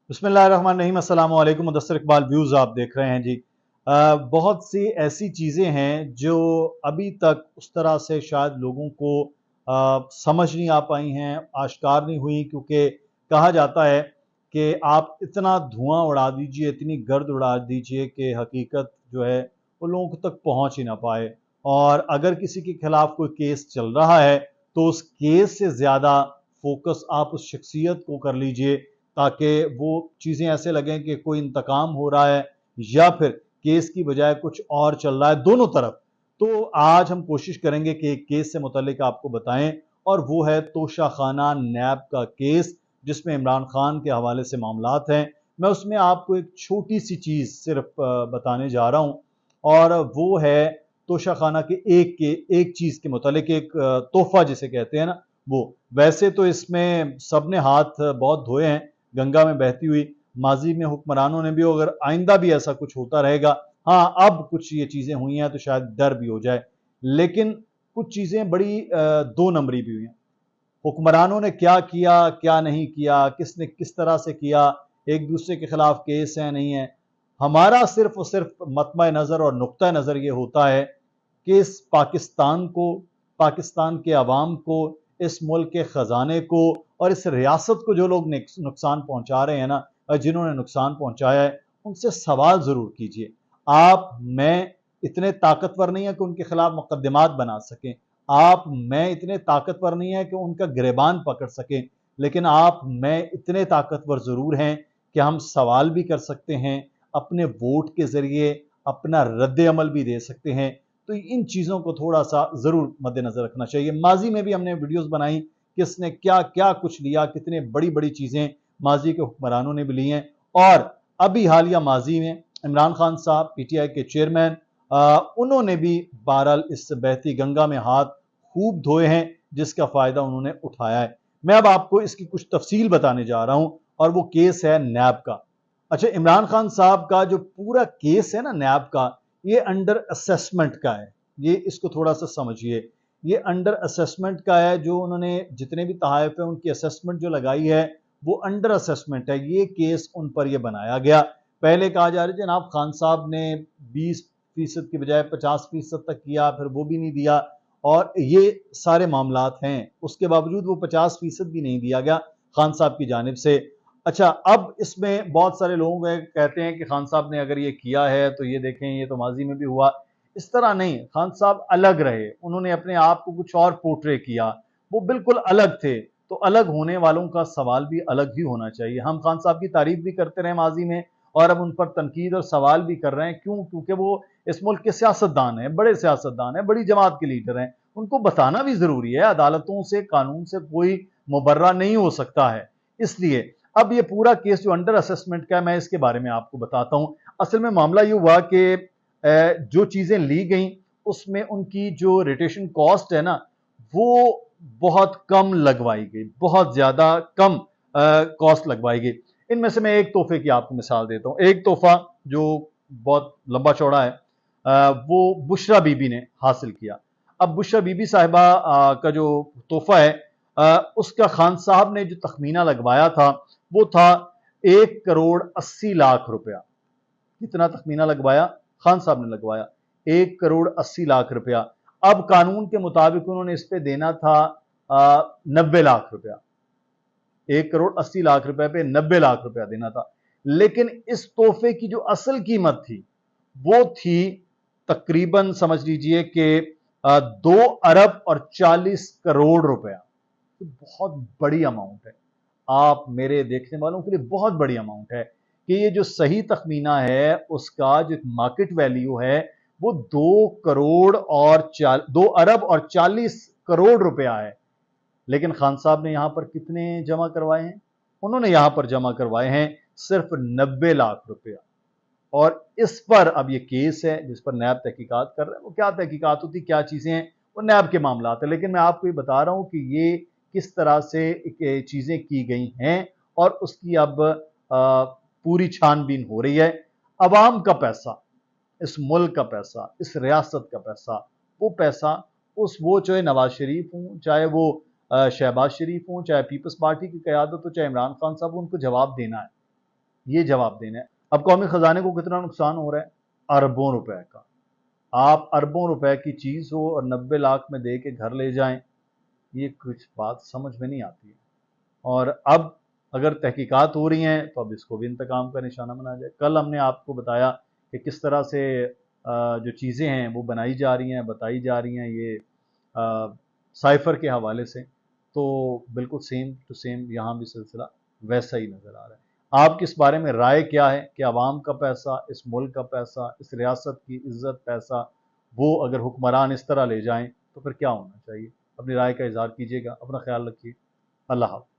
बिस्मिल्लाहिर्रहमानिर्रहीम। अस्सलाम वालेकुम। मुदस्सिर इकबाल व्यूज़ आप देख रहे हैं जी। बहुत सी ऐसी चीज़ें हैं जो अभी तक उस तरह से शायद लोगों को समझ नहीं आ पाई हैं, आश्कार नहीं हुई, क्योंकि कहा जाता है कि आप इतना धुआं उड़ा दीजिए, इतनी गर्द उड़ा दीजिए कि हकीकत जो है वो लोगों तक पहुंच ही ना पाए। और अगर किसी के खिलाफ कोई केस चल रहा है तो उस केस से ज़्यादा फोकस आप उस शख्सियत को कर लीजिए, ताकि वो चीज़ें ऐसे लगें कि कोई इंतकाम हो रहा है या फिर केस की बजाय कुछ और चल रहा है, दोनों तरफ। तो आज हम कोशिश करेंगे कि एक केस से मुतल्लिक आपको बताएं, और वो है तोशा खाना नैब का केस, जिसमें इमरान खान के हवाले से मामलात हैं। मैं उसमें आपको एक छोटी सी चीज़ सिर्फ बताने जा रहा हूँ, और वो है तोशा खाना के एक चीज़ के मुतल्लिक, एक तोहफा जिसे कहते हैं ना, वो। वैसे तो इसमें सबने हाथ बहुत धोए हैं, गंगा में बहती हुई। माजी में हुक्मरानों ने भी, अगर आइंदा भी ऐसा कुछ होता रहेगा, हाँ अब कुछ ये चीज़ें हुई हैं तो शायद डर भी हो जाए, लेकिन कुछ चीज़ें बड़ी दो नंबरी भी हुई हैं। हुक्मरानों ने क्या किया, क्या नहीं किया, किसने किस तरह से किया, एक दूसरे के खिलाफ केस है नहीं है। हमारा सिर्फ और सिर्फ मतमा नज़र और नुक्ता नज़र ये होता है कि इस पाकिस्तान को, पाकिस्तान के अवाम को, इस मुल्क के ख़जाने को और इस रियासत को जो लोग नुकसान पहुंचा रहे हैं ना, जिन्होंने नुकसान पहुंचाया है, उनसे सवाल ज़रूर कीजिए। आप मैं इतने ताकतवर नहीं है कि उनके खिलाफ मुकदमात बना सकें, आप मैं इतने ताकतवर नहीं है कि उनका गिरबान पकड़ सकें, लेकिन आप मैं इतने ताकतवर ज़रूर हैं कि हम सवाल भी कर सकते हैं, अपने वोट के ज़रिए अपना रद्द अमल भी दे सकते हैं। तो इन चीज़ों को थोड़ा सा ज़रूर मद्देनज़र रखना चाहिए। माजी में भी हमने वीडियोस बनाई, किसने क्या क्या कुछ लिया, कितने बड़ी बड़ी चीज़ें माजी के हुक्मरानों ने भी ली हैं। और अभी हालिया माजी में इमरान खान साहब पीटीआई के चेयरमैन, उन्होंने भी बहरहाल इस बहती गंगा में हाथ खूब धोए हैं, जिसका फ़ायदा उन्होंने उठाया है। मैं अब आपको इसकी कुछ तफसील बताने जा रहा हूं, और वो केस है नैब का। अच्छा, इमरान खान साहब का जो पूरा केस है ना नैब का, ये अंडर असेसमेंट का है। ये इसको थोड़ा सा समझिए, ये अंडर असेसमेंट का है। जो उन्होंने जितने भी तहाइफ है उनकी असेसमेंट जो लगाई है, वो अंडर असेसमेंट है। ये केस उन पर यह बनाया गया। पहले कहा जा रहा है जनाब खान साहब ने 20% की बजाय 50% तक किया, फिर वो भी नहीं दिया, और ये सारे मामलात हैं। उसके बावजूद वो 50% भी नहीं दिया गया खान साहब की जानिब से। अच्छा, अब इसमें बहुत सारे लोग कहते हैं कि खान साहब ने अगर ये किया है तो ये देखें, ये तो माजी में भी हुआ। इस तरह नहीं, खान साहब अलग रहे, उन्होंने अपने आप को कुछ और पोर्ट्रे किया, वो बिल्कुल अलग थे। तो अलग होने वालों का सवाल भी अलग ही होना चाहिए। हम खान साहब की तारीफ भी करते रहे माजी में, और अब उन पर तनकीद और सवाल भी कर रहे हैं। क्यों? क्योंकि वो इस मुल्क के सियासतदान हैं, बड़े सियासतदान हैं, बड़ी जमात के लीडर हैं। उनको बताना भी जरूरी है, अदालतों से, कानून से कोई मुबर्रा नहीं हो सकता है। इसलिए अब ये पूरा केस जो अंडर असेसमेंट का है, मैं इसके बारे में आपको बताता हूं। असल में मामला ये हुआ कि जो चीजें ली गई उसमें उनकी जो रिटेशन कॉस्ट है ना, वो बहुत कम लगवाई गई, बहुत ज्यादा कम कॉस्ट लगवाई गई। इनमें से मैं एक तोहफे की आपको मिसाल देता हूं। एक तोहफा जो बहुत लंबा चौड़ा है, वो बुशरा बीबी ने हासिल किया। अब बुशरा बीबी साहिबा का जो तोहफा है, उसका खान साहब ने जो तखमीना लगवाया था वो था 1 करोड़ 80 लाख रुपया। कितना तखमीना लगवाया? खान साहब ने लगवाया 1 करोड़ 80 लाख रुपया। अब कानून के मुताबिक उन्होंने इस पे देना था 90 लाख रुपया। 1 करोड़ 80 लाख रुपए पे 90 लाख रुपया देना था। लेकिन इस तोहफे की जो असल कीमत थी वो थी तकरीबन, समझ लीजिए कि 2 अरब और 40 करोड़ रुपया। तो बहुत बड़ी अमाउंट है, आप मेरे देखने वालों के लिए बहुत बड़ी अमाउंट है कि ये जो सही तखमीना है उसका जो मार्केट वैल्यू है वो 2 अरब और 40 रुपया है। लेकिन खान साहब ने यहां पर कितने जमा करवाए हैं? उन्होंने यहां पर जमा करवाए हैं सिर्फ 90 लाख रुपया। और इस पर अब ये केस है जिस पर नैब तहकीकात कर रहे हैं। वो क्या तहकीकात होती, क्या चीजें हैं, वो नैब के मामलात है। लेकिन मैं आपको ये बता रहा हूं कि ये किस तरह से चीजें की गई हैं, और उसकी अब पूरी छानबीन हो रही है। अवाम का पैसा, इस मुल्क का पैसा, इस रियासत का पैसा, वो पैसा वो चाहे नवाज शरीफ हूं, चाहे वो शहबाज शरीफ हूं, चाहे पीपल्स पार्टी की क़यादत हो, चाहे इमरान खान साहब, उनको जवाब देना है। یہ جواب دینا ہے۔ اب قومی خزانے کو کتنا نقصان ہو رہا ہے؟ اربوں روپے کا۔ آپ اربوں روپے کی چیز ہو اور 90 لاکھ میں دے کے گھر لے جائیں، یہ کچھ بات سمجھ میں نہیں آتی ہے۔ اور اب اگر تحقیقات ہو رہی ہیں تو اب اس کو بھی انتقام کا نشانہ بنایا جائے۔ کل ہم نے آپ کو بتایا کہ کس طرح سے جو چیزیں ہیں وہ بنائی جا رہی ہیں، بتائی جا رہی ہیں، یہ سائفر کے حوالے سے، تو بالکل سیم ٹو سیم یہاں بھی سلسلہ ویسا ہی نظر آ رہا ہے۔ آپ کی اس بارے میں رائے کیا ہے کہ عوام کا پیسہ، اس ملک کا پیسہ، اس ریاست کی عزت پیسہ، وہ اگر حکمران اس طرح لے جائیں تو پھر کیا ہونا چاہیے؟ اپنی رائے کا اظہار کیجیے گا۔ اپنا خیال رکھیے۔ اللہ حافظ۔